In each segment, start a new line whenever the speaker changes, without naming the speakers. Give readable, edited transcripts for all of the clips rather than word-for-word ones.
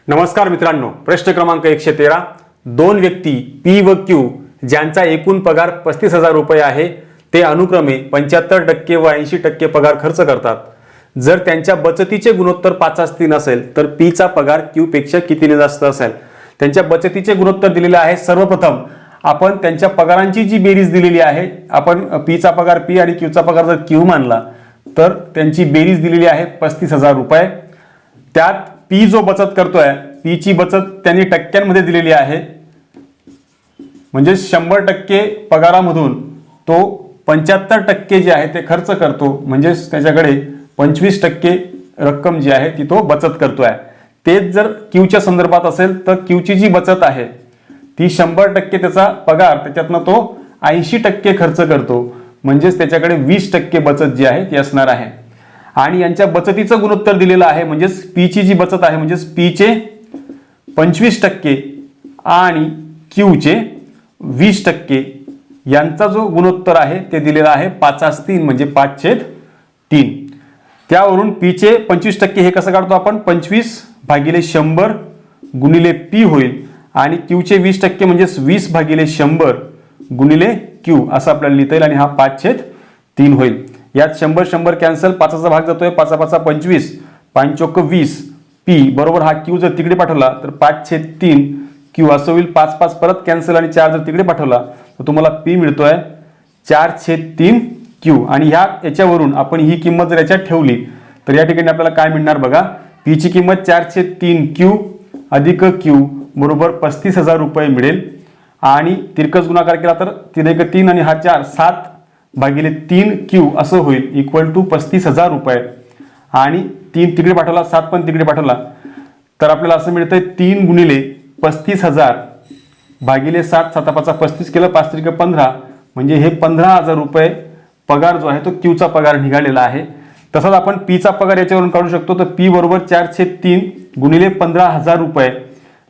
नमस्कार मित्रांनो, प्रश्न क्रमांक 113. दोन व्यक्ती पी व क्यू ज्यांचा एकूण पगार 35,000 रुपये आहे ते अनुक्रमे 75% व 80% पगार खर्च करतात. जर त्यांच्या बचतीचे गुणोत्तर 5:3 असेल तर पी चा पगार क्यू पेक्षा कितीने जास्त असेल. त्यांच्या बचतीचे गुणोत्तर दिलेले आहे. सर्वप्रथम आपण त्यांच्या पगारांची जी बेरीज दिलेली आहे, आपण पी चा पगार पी आणि क्यू चा पगार जर क्यू मानला तर त्यांची बेरीज दिलेली आहे 35,000 रुपये. त्यात पी जो बचत करतोय, पी ची बचत त्यांनी टक्क्यांमध्ये दिलेली आहे, म्हणजे 100% पगारामधून तो 75% जे आहे ते खर्च करतो, म्हणजे त्याच्याकडे 25% रक्कम जी आहे ती तो बचत करतोय. तेच जर क्यूच्या संदर्भात असेल तर क्यूची जी बचत आहे ती 100% त्याचा पगार, त्याच्यातनं तो 80% खर्च करतो, म्हणजेच त्याच्याकडे 20% बचत जी आहे ती असणार आहे. आणि यांच्या बचतीचं गुणोत्तर दिलेलं आहे, म्हणजेच पी ची जी बचत आहे म्हणजेच पी चे 25% आणि क्यू चे 20% यांचा जो गुणोत्तर आहे ते दिलेला आहे 5:3, म्हणजे 5/3. त्यावरून पी चे 25% हे कसं काढतो आपण, 25/100 गुणिले पी होईल आणि क्यू चे 20% म्हणजेच 20/100 गुणिले क्यू असं आपल्याला लिहिता येईल आणि हा 5/3 होईल. यात 100 कॅन्सल, 5चा भाग जातोय, 5 25, 5 चोक 20 पी बरोबर हा क्यू जर तिकडे पाठवला तर 5/3 क्यू असं होईल. 5 परत कॅन्सल आणि 4 जर तिकडे पाठवला तर तुम्हाला पी मिळतोय 4/3 क्यू. आणि याच्यावरून आपण ही किंमत जर याच्यात ठेवली तर या ठिकाणी आपल्याला काय मिळणार बघा, पी ची किंमत 4/3 क्यू अधिक क्यू बरोबर 35,000 रुपये मिळेल. आणि तिरकस गुणाकार केला तर 3 × 3 आणि हा 4 7/3 क्यू असं होईल इक्वल टू 35,000 रुपये. आणि 3 तिकडे पाठवला, 7 पण तिकडे पाठवला तर आपल्याला असं मिळतंय 3 गुणिले 35,000 भागिले 7, 7 5 35 केलं, 5 त्रिक 15, म्हणजे हे 15,000 रुपये पगार जो आहे तो क्यूचा पगार निघालेला आहे. तसंच आपण पी चा पगार याच्यावरून काढू शकतो. तर पी बरोबर 4/3 गुणिले 15,000 रुपये.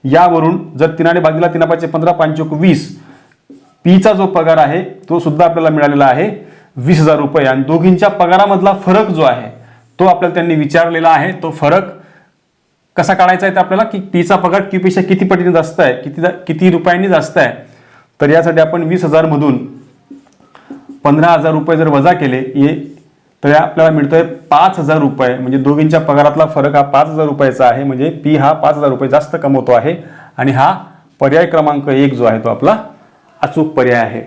यावरून जर 3ने भाग दिला, 3 5 15, 5 चोक 20, पी चा जो पगार आहे तो सुद्धा आपल्याला मिळालेला आहे 20,000 रुपये. आणि दोघींच्या पगारामधला फरक जो आहे तो आपल्याला त्यांनी विचारलेला आहे. तो फरक कसा काढायचा आहे तर आपल्याला, की पी चा पगार क्यू पेक्षा किती पटीने जास्त आहे, किती रुपयांनी जास्त आहे. तर यासाठी आपण 20,000 मधून 15,000 रुपये जर वजा केले तर आपल्याला मिळतोय 5,000 रुपये. म्हणजे दोघींच्या पगारातला फरक हा 5,000 रुपयाचा आहे. म्हणजे पी हा 5,000 रुपये जास्त कमवतो आहे आणि हा पर्याय क्रमांक 1 जो आहे तो आपला अचूक पर्याय आहे.